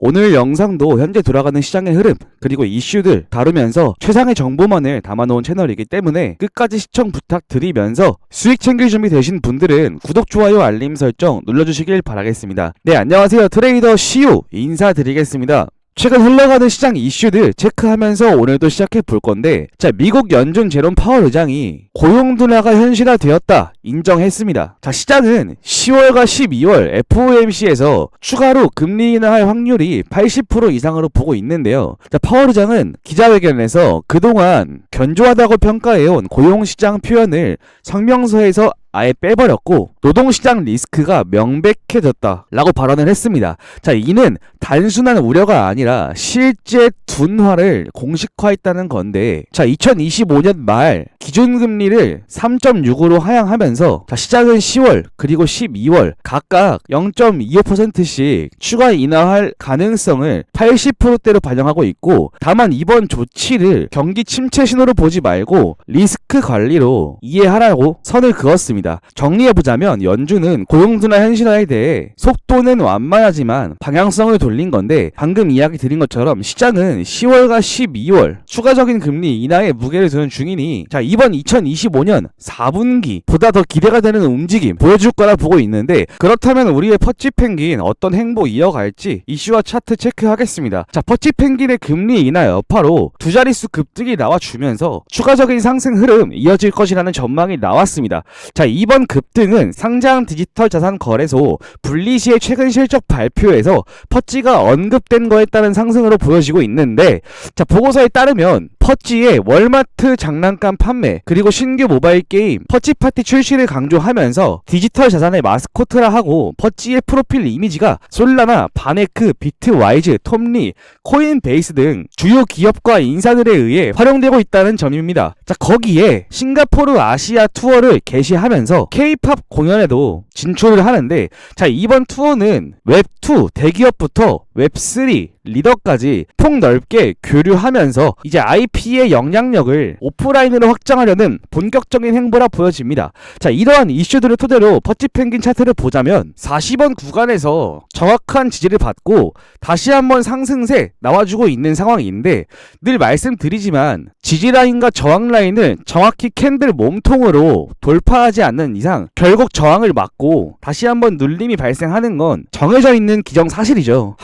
오늘 영상도 현재 돌아가는 시장의 흐름 그리고 이슈들 다루면서 최상의 정보만을 담아놓은 채널이기 때문에 끝까지 시청 부탁드리면서 수익 챙길 준비 되신 분들은 구독, 좋아요, 알림 설정 눌러주시길 바라겠습니다. 네, 안녕하세요. 트레이더 시우 인사드리겠습니다. 최근 흘러가는 시장 이슈들 체크하면서 오늘도 시작해 볼 건데, 자, 미국 연준 제롬 파월 의장이 고용 둔화가 현실화되었다 인정했습니다. 자, 시장은 10월과 12월 FOMC에서 추가로 금리 인하할 확률이 80% 이상으로 보고 있는데요. 자, 파월 의장은 기자회견에서 그동안 견조하다고 평가해온 고용시장 표현을 성명서에서 아예 빼버렸고 노동시장 리스크가 명백해졌다 라고 발언을 했습니다. 자, 이는 단순한 우려가 아니라 실제 둔화를 공식화했다는 건데, 자, 2025년 말 기준금리를 3.6으로 하향하면서 자, 시장은 10월 그리고 12월 각각 0.25%씩 추가 인하할 가능성을 80%대로 반영하고 있고, 다만 이번 조치를 경기 침체 신호로 보지 말고 리스크 관리로 이해하라고 선을 그었습니다. 정리해보자면 연준은 고용둔화 현실화에 대해 속도는 완만하지만 방향성을 돌린 건데, 방금 이야기 드린 것처럼 시장은 10월과 12월 추가적인 금리 인하에 무게를 두는 중이니, 자, 이번 2025년 4분기 보다 더 기대가 되는 움직임 보여줄 거라 보고 있는데, 그렇다면 우리의 퍼치펭귄 어떤 행보 이어갈지 이슈와 차트 체크하겠습니다. 자, 퍼치펭귄의 금리 인하 여파로 두 자릿수 급등이 나와주면서 추가적인 상승 흐름 이어질 것이라는 전망이 나왔습니다. 자, 이번 급등은 상장 디지털 자산 거래소 분리시의 최근 실적 발표에서 퍼치가 언급된 거에 따른 상승으로 보여지고 있는데, 자, 보고서에 따르면 퍼치의 월마트 장난감 판매 그리고 신규 모바일 게임 퍼치파티 출시를 강조하면서 디지털 자산의 마스코트라 하고, 퍼치의 프로필 이미지가 솔라나, 바네크, 비트와이즈, 톱니, 코인베이스 등 주요 기업과 인사들에 의해 활용되고 있다는 점입니다. 자, 거기에 싱가포르 아시아 투어를 개시하면서 K-팝 공연에도 진출을 하는데, 자, 이번 투어는 웹2 대기업부터 웹3 리더까지 폭넓게 교류하면서 이제 IP의 영향력을 오프라인으로 확장하려는 본격적인 행보라 보여집니다. 자, 이러한 이슈들을 토대로 퍼치펭귄 차트를 보자면 40원 구간에서 정확한 지지를 받고 다시 한번 상승세 나와주고 있는 상황인데, 늘 말씀드리지만 지지라인과 저항라인을 정확히 캔들 몸통으로 돌파하지 않는 이상 결국 저항을 맞고 다시 한번 눌림이 발생하는 건 정해져 있는 기정사실이죠.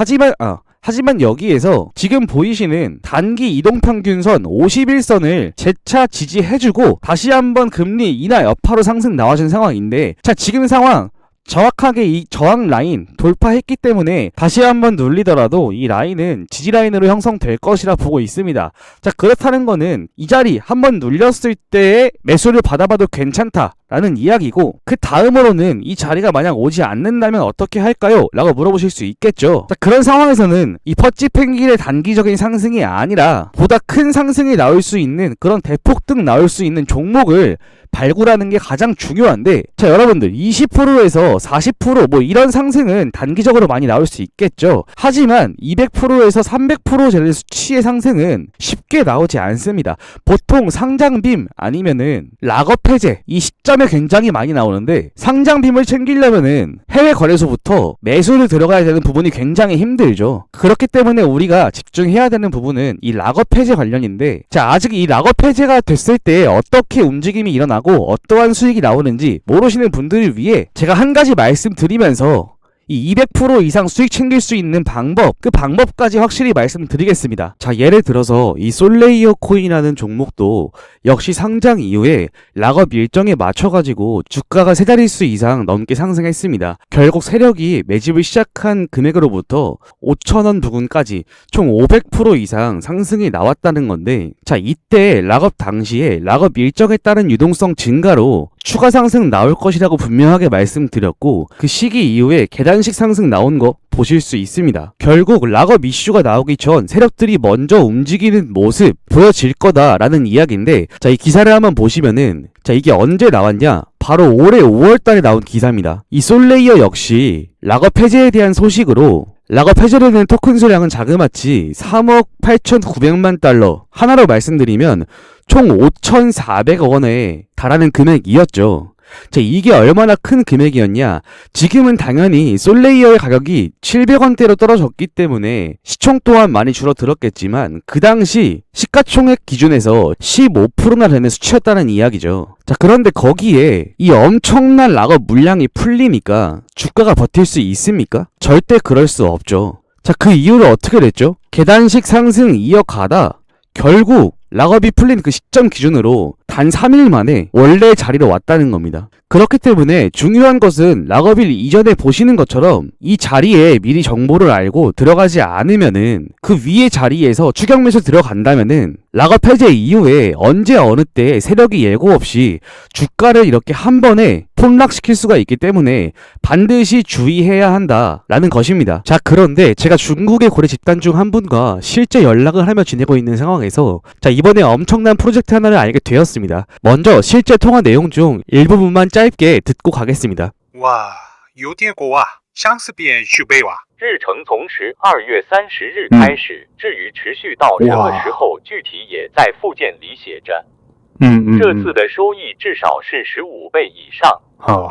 하지만 여기에서 지금 보이시는 단기 이동평균선 51선을 재차 지지해주고 다시 한번 금리 인하 여파로 상승 나와준 상황인데, 자, 지금 상황 정확하게 이 저항 라인 돌파했기 때문에 다시 한번 눌리더라도 이 라인은 지지 라인으로 형성될 것이라 보고 있습니다. 자, 그렇다는 거는 이 자리 한번 눌렸을 때의 매수를 받아봐도 괜찮다 라는 이야기고, 그 다음으로는 이 자리가 만약 오지 않는다면 어떻게 할까요? 라고 물어보실 수 있겠죠. 자, 그런 상황에서는 이 퍼치펭귄의 단기적인 상승이 아니라 보다 큰 상승이 나올 수 있는 그런 대폭등 나올 수 있는 종목을 발굴하는 게 가장 중요한데, 자, 여러분들 20%에서 40% 뭐 이런 상승은 단기적으로 많이 나올 수 있겠죠. 하지만 200%에서 300% 수치의 상승은 쉽게 나오지 않습니다. 보통 상장빔 아니면은 락업 해제 이 시점에 굉장히 많이 나오는데, 상장빔을 챙기려면은 해외 거래소부터 매수를 들어가야 되는 부분이 굉장히 힘들죠. 그렇기 때문에 우리가 집중해야 되는 부분은 이 락업 해제 관련인데, 자, 아직 이 락업 해제가 됐을 때 어떻게 움직임이 일어나고 어떠한 수익이 나오는지 모르시는 분들을 위해 제가 한 가지 말씀드리면서 이 200% 이상 수익 챙길 수 있는 방법, 그 방법까지 확실히 말씀드리겠습니다. 자, 예를 들어서 이 솔레이어 코인이라는 종목도 역시 상장 이후에 락업 일정에 맞춰가지고 주가가 세 자릿수 이상 넘게 상승했습니다. 결국 세력이 매집을 시작한 금액으로부터 5,000원 부근까지 총 500% 이상 상승이 나왔다는 건데, 자, 이때 락업 당시에 락업 일정에 따른 유동성 증가로 추가 상승 나올 것이라고 분명하게 말씀드렸고, 그 시기 이후에 계단식 상승 나온 거 보실 수 있습니다. 결국 락업 이슈가 나오기 전 세력들이 먼저 움직이는 모습 보여질 거다라는 이야기인데, 자, 이 기사를 한번 보시면은, 자, 이게 언제 나왔냐? 바로 올해 5월달에 나온 기사입니다. 이 솔레이어 역시 락업 해제에 대한 소식으로 락업 해제를 낸 토큰 수량은 자그마치 3억 8,900만 달러, 하나로 말씀드리면 총 5,400억 원에 달하는 금액이었죠. 자, 이게 얼마나 큰 금액이었냐? 지금은 당연히 솔레이어의 가격이 700원대로 떨어졌기 때문에 시총 또한 많이 줄어들었겠지만 그 당시 시가총액 기준에서 15%나 되는 수치였다는 이야기죠. 자, 그런데 거기에 이 엄청난 락업 물량이 풀리니까 주가가 버틸 수 있습니까? 절대 그럴 수 없죠. 자, 그 이유를 어떻게 됐죠? 계단식 상승 이어가다 결국 락업이 풀린 그 시점 기준으로 단 3일 만에 원래 자리로 왔다는 겁니다. 그렇기 때문에 중요한 것은 락업일 이전에 보시는 것처럼 이 자리에 미리 정보를 알고 들어가지 않으면은 그 위의 자리에서 추격 매수 들어간다면은 락업 해제 이후에 언제 어느 때 세력이 예고 없이 주가를 이렇게 한 번에 폭락시킬 수가 있기 때문에 반드시 주의해야 한다라는 것입니다. 자, 그런데 제가 중국의 고래 집단 중 한 분과 실제 연락을 하며 지내고 있는 상황에서 자, 이번에 엄청난 프로젝트 하나를 알게 되었습니다. 먼저 실제 통화 내용 중 일부분만 짧게 듣고 가겠습니다. 哇，有点过啊，相似边续备哇。日程从12月30日开始，至于持续到什么时候，具体也在附件里写着。这次的收益至少是15倍以上。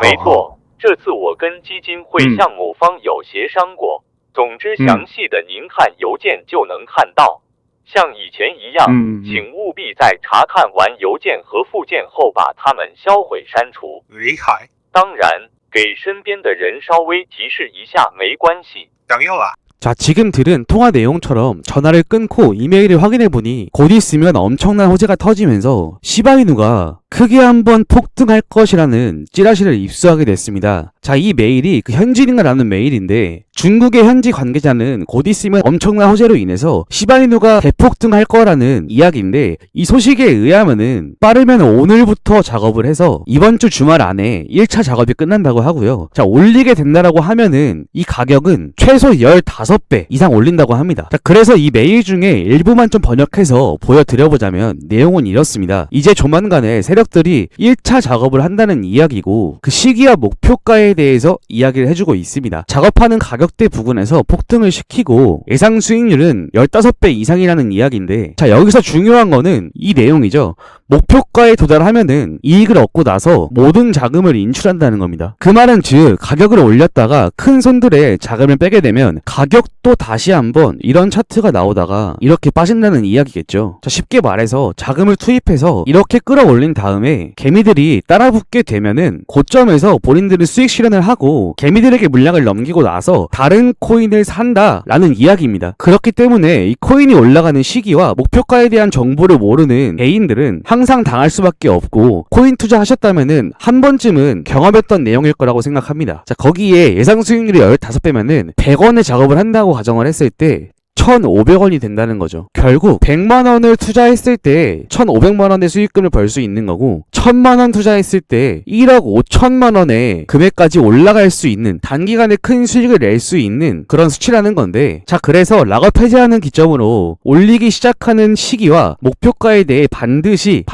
没错，这次我跟基金会项目方有协商过。总之，详细的您看邮件就能看到。像以前一样，请务必在查看完邮件和附件后把它们销毁删除。厉害，当然，给身边的人稍微提示一下没关系。等有啦。 자, 지금 들은 통화 내용처럼 전화를 끊고 이메일을 확인해보니 곧 있으면 엄청난 호재가 터지면서 시바이누가 크게 한번 폭등할 것이라는 찌라시를 입수하게 됐습니다. 자, 이 메일이 그 현지인가라는 메일인데 중국의 현지 관계자는 곧 있으면 엄청난 호재로 인해서 시바이누가 대폭등할 거라는 이야기인데 이 소식에 의하면은 빠르면 오늘부터 작업을 해서 이번 주 주말 안에 1차 작업이 끝난다고 하고요. 자, 올리게 된다라고 하면은 이 가격은 최소 15배 이상 올린다고 합니다. 자, 그래서 이 메일 중에 일부만 좀 번역해서 보여드려보자면 내용은 이렇습니다. 이제 조만간에 세력들이 1차 작업을 한다는 이야기고 그 시기와 목표가에 대해서 이야기를 해주고 있습니다. 작업하는 가격대 부근에서 폭등을 시키고 예상 수익률은 15배 이상이라는 이야기인데 자, 여기서 중요한 거는 이 내용이죠. 목표가에 도달하면은 이익을 얻고 나서 모든 자금을 인출한다는 겁니다. 그 말은 즉 가격을 올렸다가 큰 손들의 자금을 빼게 되면 가격도 다시 한번 이런 차트가 나오다가 이렇게 빠진다는 이야기겠죠. 자, 쉽게 말해서 자금을 투입해서 이렇게 끌어올린 다음에 개미들이 따라붙게 되면은 고점에서 본인들은 수익 실현을 하고 개미들에게 물량을 넘기고 나서 다른 코인을 산다라는 이야기입니다. 그렇기 때문에 이 코인이 올라가는 시기와 목표가에 대한 정보를 모르는 개인들은 항상 당할 수밖에 없고 코인 투자하셨다면은 한 번쯤은 경험했던 내용일 거라고 생각합니다. 자, 거기에 예상 수익률이 15배면은 100원의 작업을 한다고 가정을 했을 때 1,500원이 된다는 거죠. 결국 100만 원을 투자했을 때 1,500만 원의 수익금을 벌 수 있는 거고 1,000만 원 투자했을 때 1억 5천만 원의 금액까지 올라갈 수 있는 단기간에 큰 수익을 낼 수 있는 그런 수치라는 건데 자, 그래서 락업 해제하는 기점으로 올리기 시작하는 시기와 목표가에 대해 반드시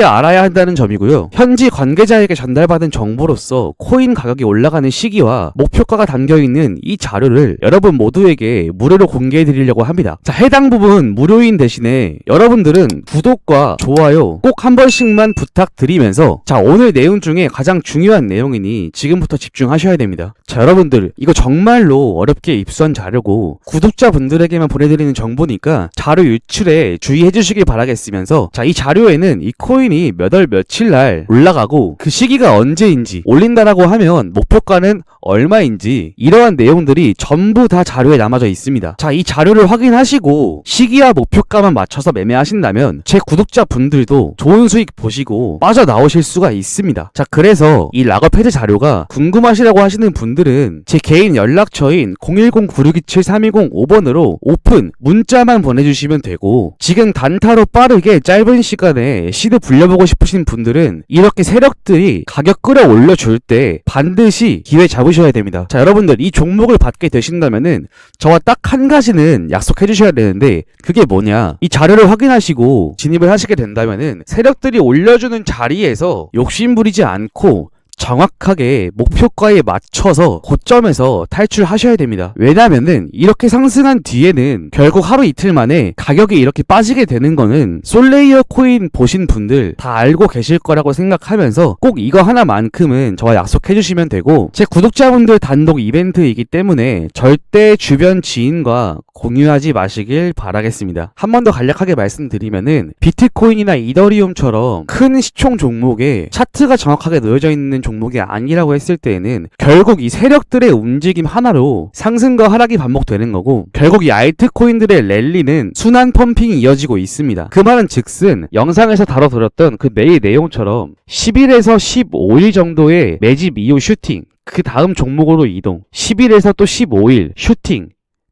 알아야 한다는 점이고요. 현지 관계자에게 전달받은 정보로서 코인 가격이 올라가는 시기와 목표가가 담겨있는 이 자료를 여러분 모두에게 무료로 공개해드리려고 합니다. 자, 해당 부분 무료인 대신에 여러분들은 구독과 좋아요 꼭 한 번씩만 부탁드리면서 자, 오늘 내용 중에 가장 중요한 내용이니 지금부터 집중하셔야 됩니다. 자, 여러분들 이거 정말로 어렵게 입수한 자료고 구독자분들에게만 보내드리는 정보니까 자료 유출에 주의해 주시길 바라겠으면서 자, 이 자료에는 이 코인이 몇 월 며칠 날 올라가고 그 시기가 언제인지 올린다라고 하면 목표가는 얼마인지 이러한 내용들이 전부 다 자료에 남아져 있습니다. 자, 이 자료를 확인하시고 시기와 목표가만 맞춰서 매매하신다면 제 구독자분들도 좋은 수익 보시고 빠져나오실 수가 있습니다. 자, 그래서 이 락업 해제 자료가 궁금하시다고 하시는 분들은 제 개인 연락처인 010-9627-3205번으로 오픈 문자만 보내주시면 되고 지금 단타로 빠르게 짧은 시간에 시드 불려보고 싶으신 분들은 이렇게 세력들이 가격 끌어올려줄 때 반드시 기회 잡으셔야 됩니다. 자, 여러분들 이 종목을 받게 되신다면은 저와 딱 한 가지는 약속해 주셔야 되는데 그게 뭐냐, 이 자료를 확인하시고 진입을 하시게 된다면은 세력들이 올려주는 자리에서 욕심 부리지 않고 정확하게 목표가에 맞춰서 고점에서 탈출하셔야 됩니다. 왜냐면은 이렇게 상승한 뒤에는 결국 하루 이틀 만에 가격이 이렇게 빠지게 되는 거는 솔레이어 코인 보신 분들 다 알고 계실 거라고 생각하면서 꼭 이거 하나만큼은 저와 약속해 주시면 되고, 제 구독자분들 단독 이벤트이기 때문에 절대 주변 지인과 공유하지 마시길 바라겠습니다. 한 번 더 간략하게 말씀드리면은 비트코인이나 이더리움처럼 큰 시총 종목에 차트가 정확하게 놓여져 있는 종목이 아니라고 했을 때에는 결국 이 세력들의 움직임 하나로 상승과 하락이 반복되는 거고, 결국 이 알트코인들의 랠리는 순환 펌핑이 이어지고 있습니다. 그 말은 즉슨 영상에서 다뤄드렸던 그 매일 내용처럼 10일에서 15일 정도의 매집 이후 슈팅, 그 다음 종목으로 이동, 10일에서 또 15일 슈팅,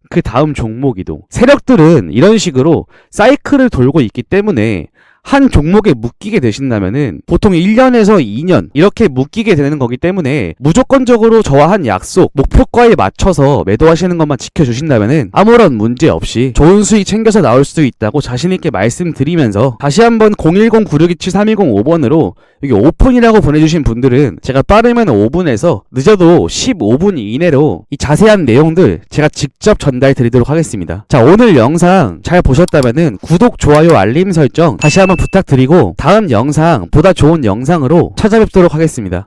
그 다음 종목 이동. 세력들은 이런 식으로 사이클을 돌고 있기 때문에 한 종목에 묶이게 되신다면은 보통 1년에서 2년 이렇게 묶이게 되는 거기 때문에 무조건적으로 저와 한 약속, 목표가에 맞춰서 매도하시는 것만 지켜주신다면은 아무런 문제 없이 좋은 수익 챙겨서 나올 수 있다고 자신있게 말씀드리면서, 다시 한번 010-9627-3205번으로 여기 오픈이라고 보내주신 분들은 제가 빠르면 5분에서 늦어도 15분 이내로 이 자세한 내용들 제가 직접 전달 드리도록 하겠습니다. 자, 오늘 영상 잘 보셨다면은 구독, 좋아요, 알림 설정 다시 한번 부탁드리고 다음 영상 보다 좋은 영상으로 찾아뵙도록 하겠습니다.